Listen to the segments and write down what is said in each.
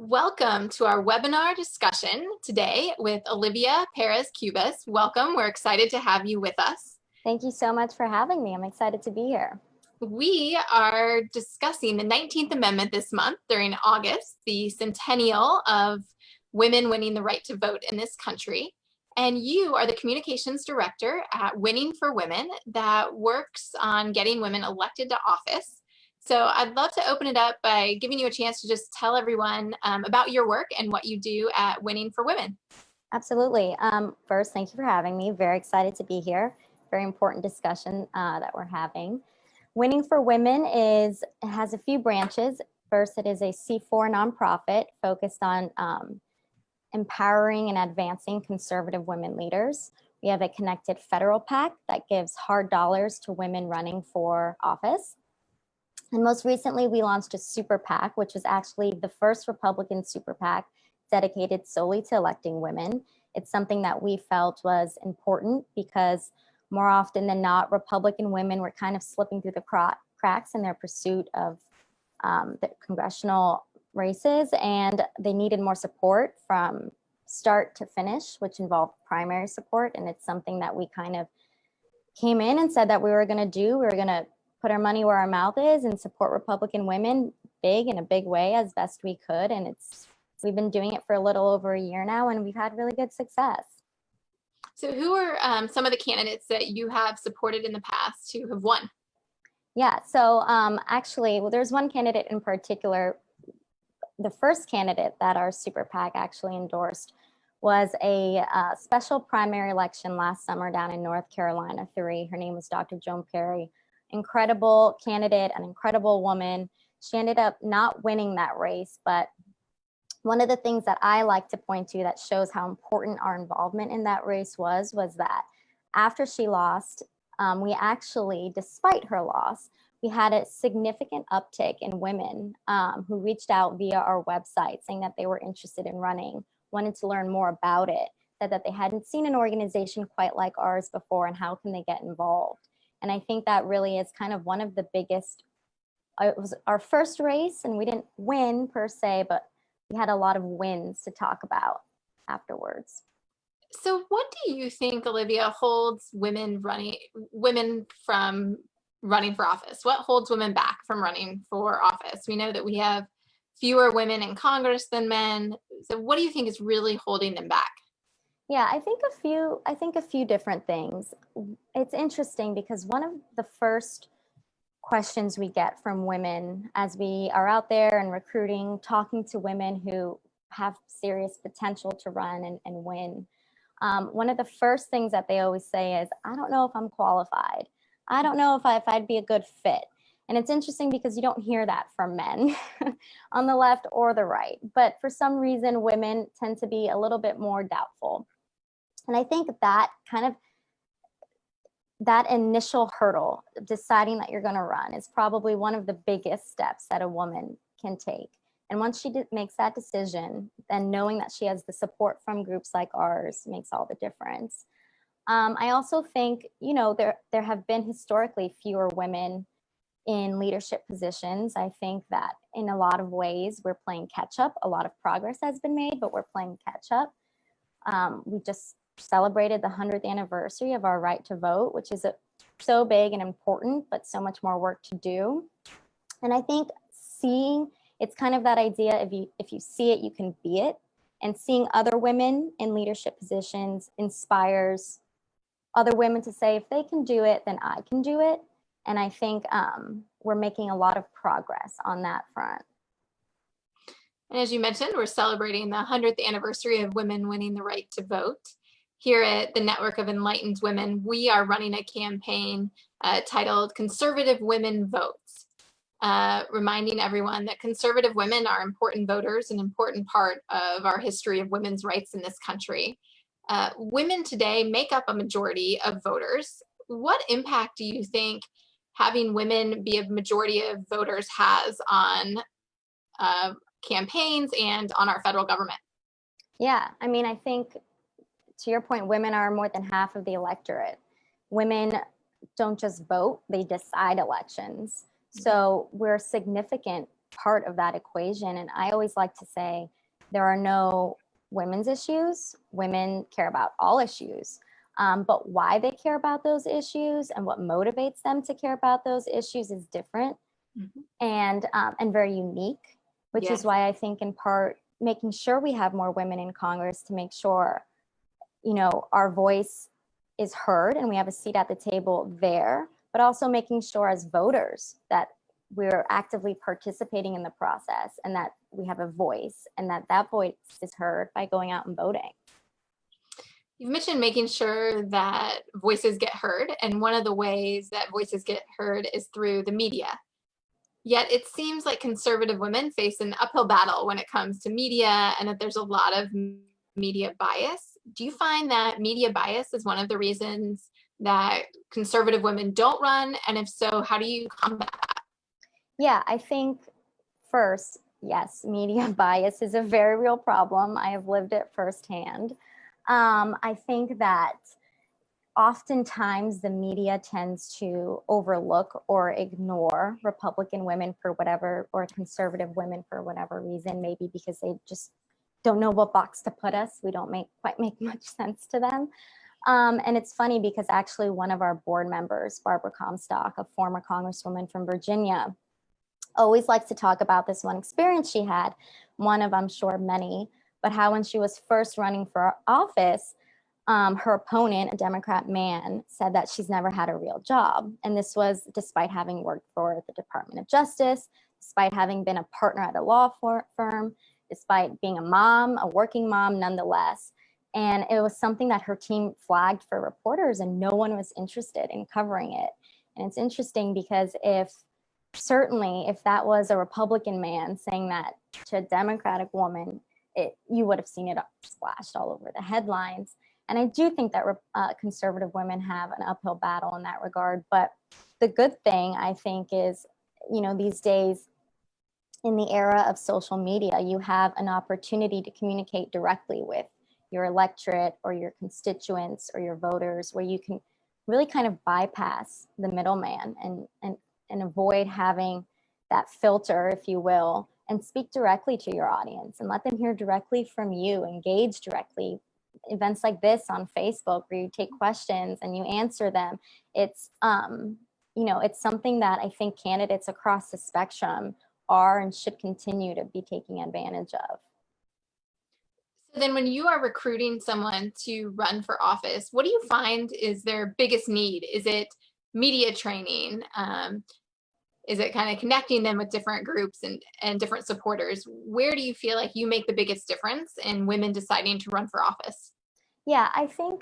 Welcome to our webinar discussion today with Olivia Perez-Cubas. Welcome. We're excited to have you with us. Thank you so much for having me. I'm excited to be here. We are discussing the 19th Amendment this month during August, the centennial of women winning the right to vote in this country. And you are the communications director at Winning for Women that works on getting women elected to office. So I'd love to open it up by giving you a chance to just tell everyone about your work and what you do at Winning for Women. Absolutely. First, thank you for having me. Very excited to be here. Very important discussion that we're having. Winning for Women has a few branches. First, it is a C4 nonprofit focused on empowering and advancing conservative women leaders. We have a connected federal PAC that gives hard dollars to women running for office. And most recently, we launched a super PAC, which was actually the first Republican super PAC dedicated solely to electing women. It's something that we felt was important because more often than not, Republican women were kind of slipping through the cracks in their pursuit of the congressional races, and they needed more support from start to finish, which involved primary support. And it's something that we kind of came in and said that we were going to do. We were going to put our money where our mouth is and support Republican women in a big way as best we could. And we've been doing it for a little over a year now, and we've had really good success. So who are some of the candidates that you have supported in the past who have won? Yeah, so actually, there's one candidate in particular. The first candidate that our super PAC actually endorsed was a special primary election last summer down in North Carolina 3. Her name was Dr. Joan Perry. Incredible candidate, an incredible woman. She ended up not winning that race, but one of the things that I like to point to that shows how important our involvement in that race was that after she lost, we actually, despite her loss, we had a significant uptick in women who reached out via our website saying that they were interested in running, wanted to learn more about it, said that they hadn't seen an organization quite like ours before and how can they get involved. And I think that really is kind of one of the biggest, it was our first race and we didn't win per se, but we had a lot of wins to talk about afterwards. So what do you think, Olivia, holds women from running for office? What holds women back from running for office? We know that we have fewer women in Congress than men. So what do you think is really holding them back? Yeah, I think a few different things. It's interesting because one of the first questions we get from women as we are out there and recruiting, talking to women who have serious potential to run and win. One of the first things that they always say is, I don't know if I'm qualified. I don't know if I'd be a good fit. And it's interesting because you don't hear that from men on the left or the right. But for some reason, women tend to be a little bit more doubtful. And I think that that initial hurdle, deciding that you're going to run, is probably one of the biggest steps that a woman can take. And once she makes that decision, then knowing that she has the support from groups like ours makes all the difference. I also think, there have been historically fewer women in leadership positions. I think that in a lot of ways, we're playing catch up. A lot of progress has been made, but we're playing catch up. We just celebrated the 100th anniversary of our right to vote, which is so big and important, but so much more work to do. And I think it's kind of that idea, if you see it, you can be it. And seeing other women in leadership positions inspires other women to say, if they can do it, then I can do it. And I think we're making a lot of progress on that front. And as you mentioned, we're celebrating the 100th anniversary of women winning the right to vote. Here at the Network of Enlightened Women, we are running a campaign titled Conservative Women Votes, reminding everyone that conservative women are important voters, an important part of our history of women's rights in this country. Women today make up a majority of voters. What impact do you think having women be a majority of voters has on campaigns and on our federal government? Yeah, I mean, I think to your point, women are more than half of the electorate. Women don't just vote, they decide elections. So we're significant part of that equation. And I always like to say there are no women's issues. Women care about all issues. But why they care about those issues and what motivates them to care about those issues is different, and very unique, which is why I think in part making sure we have more women in Congress to make sure, you know, our voice is heard and we have a seat at the table there, but also making sure as voters that we're actively participating in the process and that we have a voice and that that voice is heard by going out and voting. You've mentioned making sure that voices get heard, and one of the ways that voices get heard is through the media. Yet it seems like conservative women face an uphill battle when it comes to media, and that there's a lot of media bias. Do you find that media bias is one of the reasons that conservative women don't run? And if so, how do you combat that? Yeah, I think first, yes, media bias is a very real problem. I have lived it firsthand. I think that oftentimes the media tends to overlook or ignore Republican women for whatever, or conservative women for whatever reason, maybe because they just don't know what box to put us. We don't quite make much sense to them. And it's funny because actually one of our board members, Barbara Comstock, a former congresswoman from Virginia, always likes to talk about this one experience she had, one of, I'm sure, many, but how when she was first running for office, her opponent, a Democrat man, said that she's never had a real job. And this was despite having worked for the Department of Justice, despite having been a partner at a law firm, despite being a mom, a working mom nonetheless. And it was something that her team flagged for reporters and no one was interested in covering it. And it's interesting because certainly if that was a Republican man saying that to a Democratic woman, you would have seen it splashed all over the headlines. And I do think that conservative women have an uphill battle in that regard. But the good thing, I think, is, you know, these days in the era of social media, you have an opportunity to communicate directly with your electorate or your constituents or your voters, where you can really kind of bypass the middleman and avoid having that filter, if you will, and speak directly to your audience and let them hear directly from you, engage directly. Events like this on Facebook where you take questions and you answer them. It's, you know, it's something that I think candidates across the spectrum are and should continue to be taking advantage of. So then when you are recruiting someone to run for office, what do you find is their biggest need? Is it media training? Is it kind of connecting them with different groups and different supporters? Where do you feel like you make the biggest difference in women deciding to run for office? Yeah, I think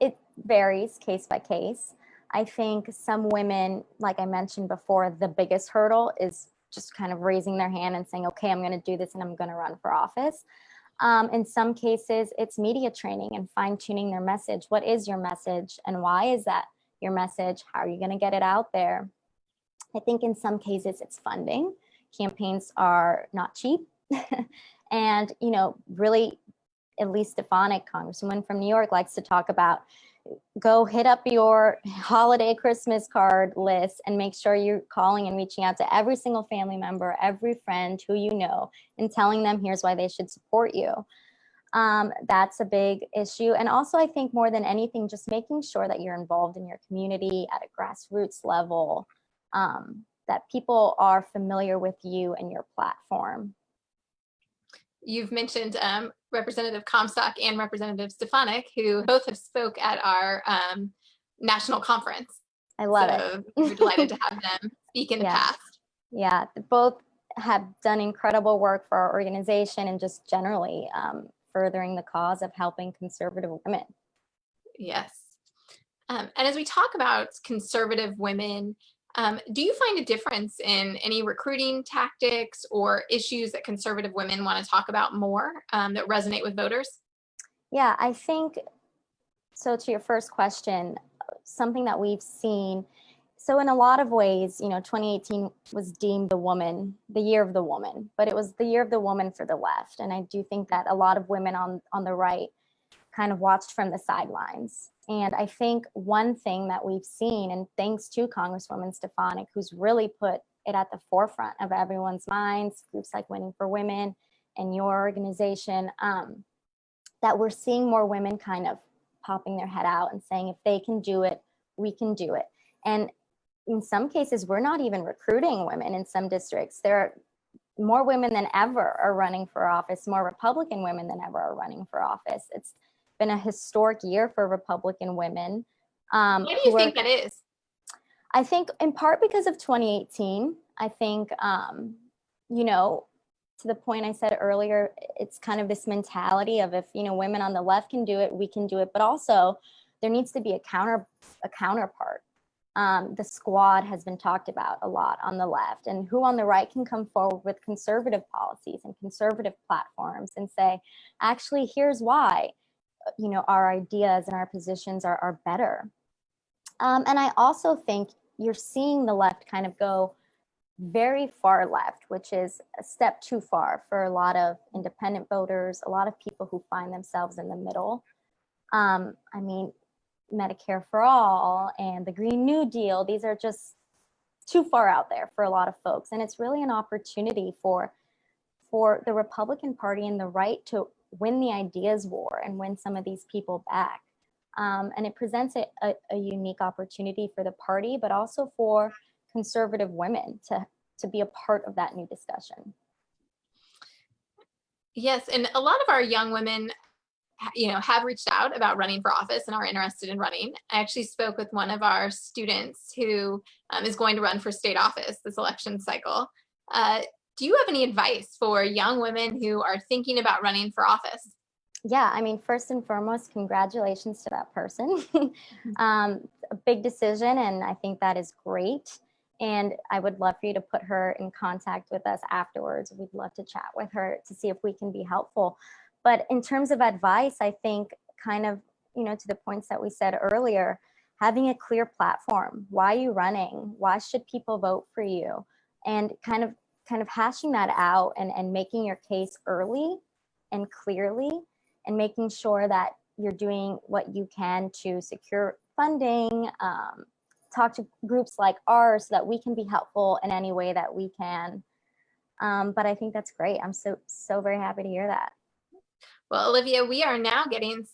it varies case by case. I think some women, like I mentioned before, the biggest hurdle is just kind of raising their hand and saying, okay, I'm going to do this and I'm going to run for office. In some cases, it's media training and fine-tuning their message. What is your message and why is that your message? How are you going to get it out there? I think in some cases it's funding. Campaigns are not cheap. And, you know, really, Elise Stefanik, Congresswoman from New York, likes to talk about go hit up your holiday Christmas card list and make sure you're calling and reaching out to every single family member, every friend who you know, and telling them here's why they should support you. That's a big issue. And also, I think more than anything, just making sure that you're involved in your community at a grassroots level, that people are familiar with you and your platform. You've mentioned Representative Comstock and Representative Stefanik, who both have spoke at our national conference. I love it. We're delighted to have them speak in the past. Yeah, both have done incredible work for our organization and just generally furthering the cause of helping conservative women. Yes. And as we talk about conservative women, do you find a difference in any recruiting tactics or issues that conservative women want to talk about more that resonate with voters? Yeah, I think, so to your first question, something that we've seen, so in a lot of ways, you know, 2018 was deemed the year of the woman, but it was the year of the woman for the left. And I do think that a lot of women on the right kind of watched from the sidelines. And I think one thing that we've seen, and thanks to Congresswoman Stefanik, who's really put it at the forefront of everyone's minds, groups like Winning for Women and your organization, that we're seeing more women kind of popping their head out and saying, if they can do it, we can do it. And in some cases, we're not even recruiting women in some districts. There are more women than ever are running for office, more Republican women than ever are running for office. It's been a historic year for Republican women. Why do you think that is? I think in part because of 2018. I think, you know, to the point I said earlier, it's kind of this mentality of, if, you know, women on the left can do it, we can do it. But also there needs to be a counterpart. The squad has been talked about a lot on the left, and who on the right can come forward with conservative policies and conservative platforms and say, actually, here's why, you know, our ideas and our positions are better. And I also think you're seeing the left kind of go very far left, which is a step too far for a lot of independent voters, a lot of people who find themselves in the middle. I mean, Medicare for all and the Green New Deal, these are just too far out there for a lot of folks. And it's really an opportunity for the Republican Party and the right to win the ideas war and win some of these people back. And it presents a unique opportunity for the party, but also for conservative women to be a part of that new discussion. Yes, and a lot of our young women, you know, have reached out about running for office and are interested in running. I actually spoke with one of our students who is going to run for state office this election cycle. Do you have any advice for young women who are thinking about running for office? Yeah, I mean, first and foremost, congratulations to that person. A big decision, and I think that is great. And I would love for you to put her in contact with us afterwards. We'd love to chat with her to see if we can be helpful. But in terms of advice, I think kind of, you know, to the points that we said earlier, having a clear platform. Why are you running? Why should people vote for you? And kind of hashing that out and making your case early and clearly, and making sure that you're doing what you can to secure funding, talk to groups like ours so that we can be helpful in any way that we can. But I think that's great. I'm so very happy to hear that. Well, Olivia, we are now getting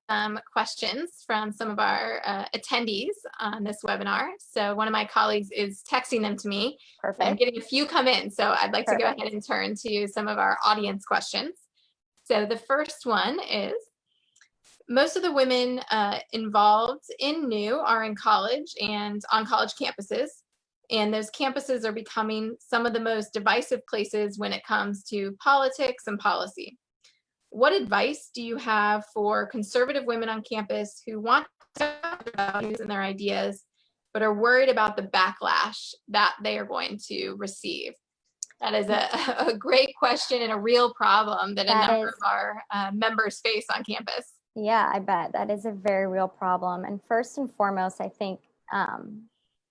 some questions from some of our attendees on this webinar. So one of my colleagues is texting them to me. Perfect. I'm getting a few come in, so I'd like to go ahead and turn to some of our audience questions. So the first one is, most of the women involved in NEW are in college and on college campuses, and those campuses are becoming some of the most divisive places when it comes to politics and policy. What advice do you have for conservative women on campus who want to talk about their values and their ideas, but are worried about the backlash that they are going to receive? That is a great question and a real problem that a number of our members face on campus. Yeah, I bet that is a very real problem. And first and foremost, I think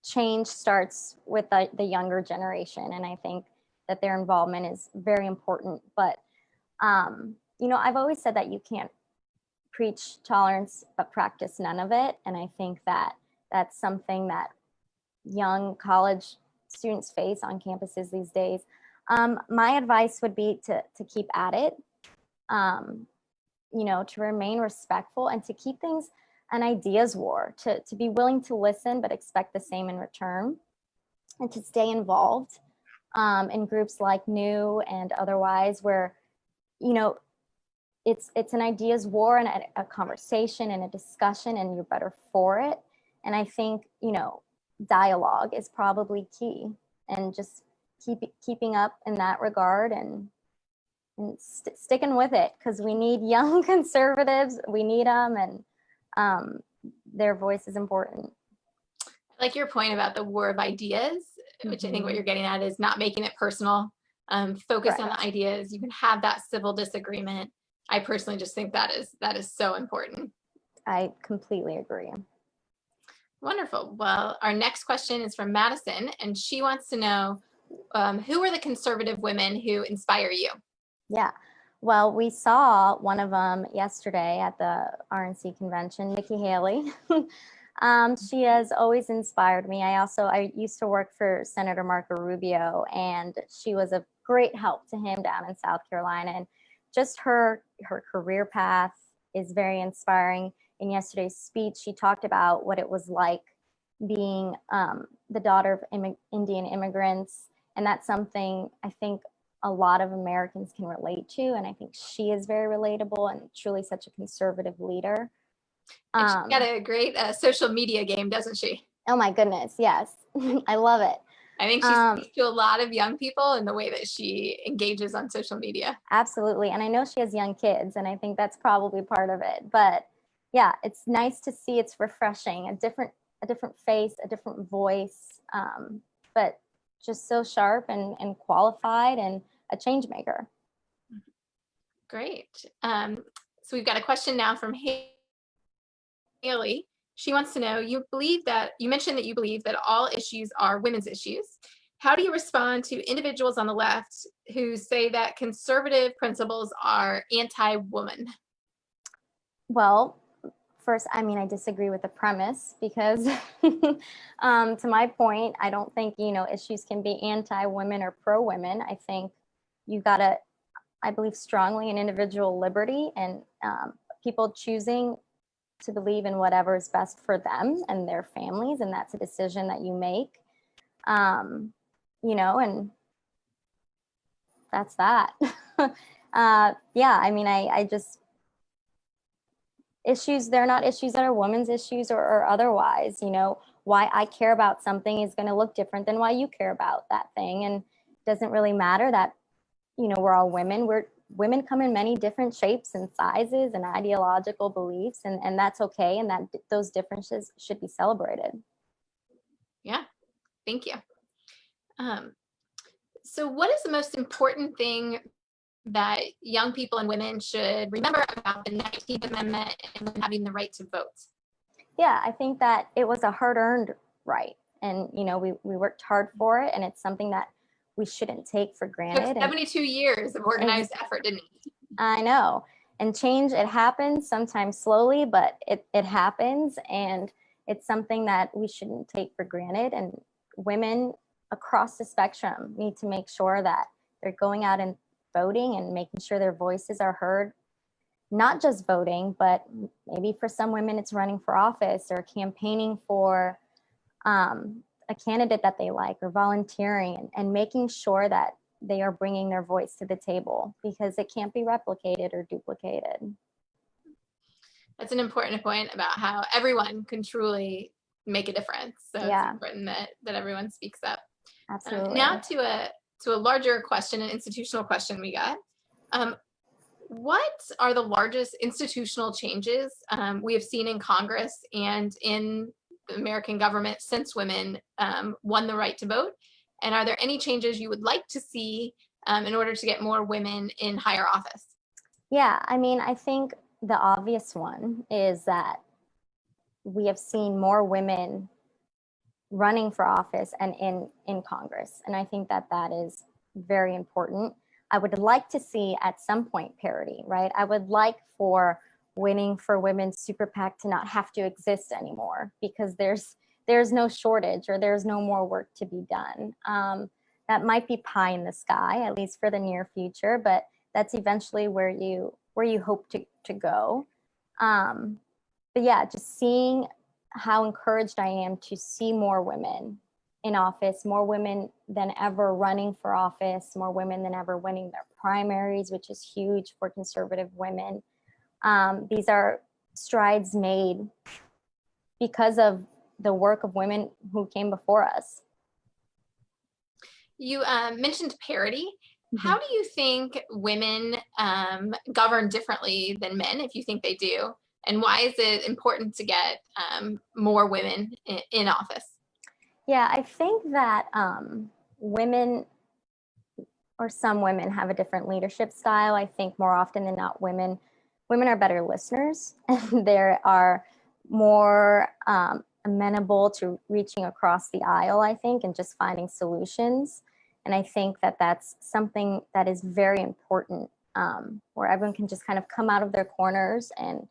change starts with the younger generation. And I think that their involvement is very important. But, you know, I've always said that you can't preach tolerance, but practice none of it. And I think that that's something that young college students face on campuses these days. My advice would be to keep at it, you know, to remain respectful and to keep things an ideas war, to be willing to listen but expect the same in return, and to stay involved in groups like NEW and otherwise, where, you know, it's an ideas war and a conversation and a discussion, and you're better for it. And I think, you know, dialogue is probably key, and just keeping up in that regard and sticking with it, because we need young conservatives. We need them, and their voice is important. I like your point about the war of ideas, which I think what you're getting at is not making it personal. Focus on the ideas. You can have that civil disagreement. I personally just think that is so important. I completely agree. Wonderful. Well, our next question is from Madison, and she wants to know, who are the conservative women who inspire you? Yeah, well, we saw one of them yesterday at the RNC convention, Nikki Haley. She has always inspired me. I used to work for Senator Marco Rubio, and she was a great help to him down in South Carolina. And just her career path is very inspiring. In yesterday's speech, she talked about what it was like being the daughter of Indian immigrants, and that's something I think a lot of Americans can relate to. And I think she is very relatable and truly such a conservative leader. And she's got a great social media game, doesn't she? Oh my goodness, yes. I love it. I think she speaks to a lot of young people in the way that she engages on social media. Absolutely. And I know she has young kids, and I think that's probably part of it. But yeah, it's nice to see. It's refreshing, a different face, a different voice, but just so sharp and qualified and a change maker. Great. So we've got a question now from Haley. She wants to know, you mentioned that you believe that all issues are women's issues. How do you respond to individuals on the left who say that conservative principles are anti-woman? Well, first, I mean, I disagree with the premise because to my point, I don't think, issues can be anti-women or pro-women. I think I believe strongly in individual liberty and people choosing to believe in whatever is best for them and their families, and that's a decision that you make. And that's that. Yeah, I mean, I just, they're not issues that are women's issues or otherwise. Why I care about something is going to look different than why you care about that thing. And it doesn't really matter that, we're all women. Women come in many different shapes and sizes and ideological beliefs, and that's okay. And that those differences should be celebrated. Yeah, thank you. So what is the most important thing that young people and women should remember about the 19th Amendment and having the right to vote? Yeah, I think that it was a hard-earned right. And, we worked hard for it, and it's something that we shouldn't take for granted. It took 72 years of organized effort, didn't it? I know. And change, it happens sometimes slowly, but it happens. And it's something that we shouldn't take for granted. And women across the spectrum need to make sure that they're going out and voting and making sure their voices are heard. Not just voting, but maybe for some women it's running for office or campaigning for a candidate that they like, or volunteering, and making sure that they are bringing their voice to the table, because it can't be replicated or duplicated. That's an important point about how everyone can truly make a difference. So yeah, it's important that everyone speaks up. Absolutely. Now to a larger question, an institutional question we got. What are the largest institutional changes we have seen in Congress and in the American government since women won the right to vote? And are there any changes you would like to see in order to get more women in higher office? Yeah, I mean, I think the obvious one is that we have seen more women running for office and in Congress. And I think that is very important. I would like to see at some point parity, right? I would like for Winning for Women's Super PAC to not have to exist anymore, because there's no shortage, or there's no more work to be done. That might be pie in the sky, at least for the near future, but that's eventually where you hope to go. But yeah, just seeing how encouraged I am to see more women in office, more women than ever running for office, more women than ever winning their primaries, which is huge for conservative women. These are strides made because of the work of women who came before us. You mentioned parity. Mm-hmm. How do you think women govern differently than men, if you think they do? And why is it important to get more women in office? Yeah, I think that women, or some women, have a different leadership style. I think more often than not, women are better listeners, and they are more amenable to reaching across the aisle, I think, and just finding solutions. And I think that that's something that is very important, where everyone can just kind of come out of their corners and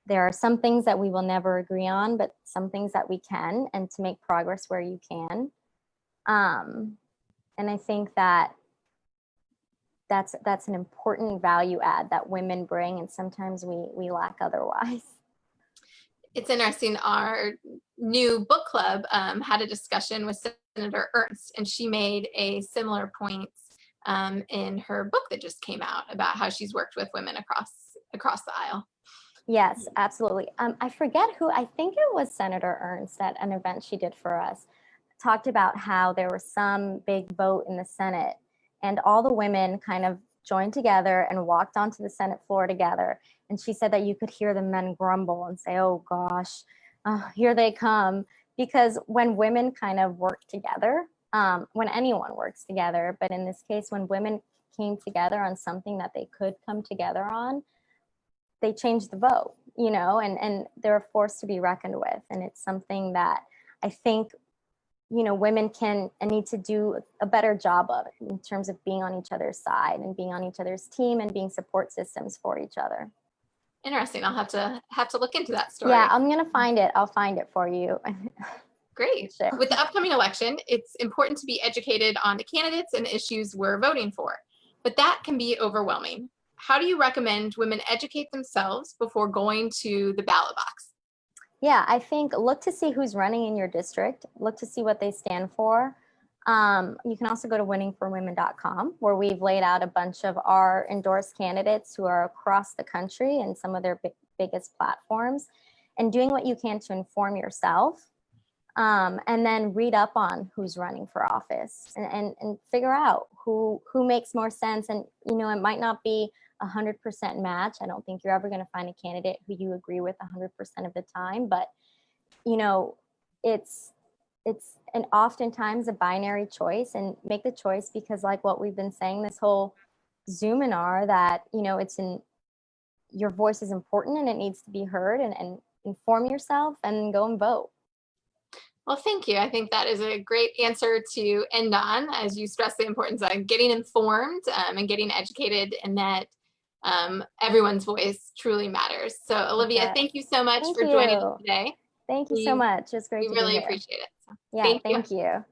there are some things that we will never agree on, but some things that we can, and to make progress where you can. And I think that that's an important value add that women bring, and sometimes we lack otherwise. It's interesting. Our new book club had a discussion with Senator Ernst, and she made a similar point in her book that just came out about how she's worked with women across the aisle. Yes, absolutely. I forget who, I think it was Senator Ernst at an event she did for us, talked about how there was some big vote in the Senate and all the women kind of joined together and walked onto the Senate floor together. And she said that you could hear the men grumble and say, oh gosh, here they come. Because when women kind of work together, when anyone works together, but in this case, when women came together on something that they could come together on, they changed the vote, and they're a force to be reckoned with. And it's something that I think, women can and need to do a better job of in terms of being on each other's side and being on each other's team and being support systems for each other. Interesting. I'll have to look into that story. Yeah, I'm going to find it. I'll find it for you. Great. Sure. With the upcoming election, it's important to be educated on the candidates and issues we're voting for, but that can be overwhelming. How do you recommend women educate themselves before going to the ballot box? Yeah, I think look to see who's running in your district. Look to see what they stand for. You can also go to winningforwomen.com, where we've laid out a bunch of our endorsed candidates who are across the country and some of their biggest platforms, and doing what you can to inform yourself, and then read up on who's running for office and figure out who makes more sense. And, it might not be 100% match. I don't think you're ever going to find a candidate who you agree with 100% of the time, but it's an oftentimes a binary choice, and make the choice because, like what we've been saying this whole Zoominar, that your voice is important and it needs to be heard, and inform yourself and go and vote. Well, thank you. I think that is a great answer to end on, as you stress the importance of getting informed and getting educated, and that everyone's voice truly matters. So, Olivia, thank you so much for joining us today. Thank you so much. It's great to be here. We really appreciate it. So, yeah, thank you.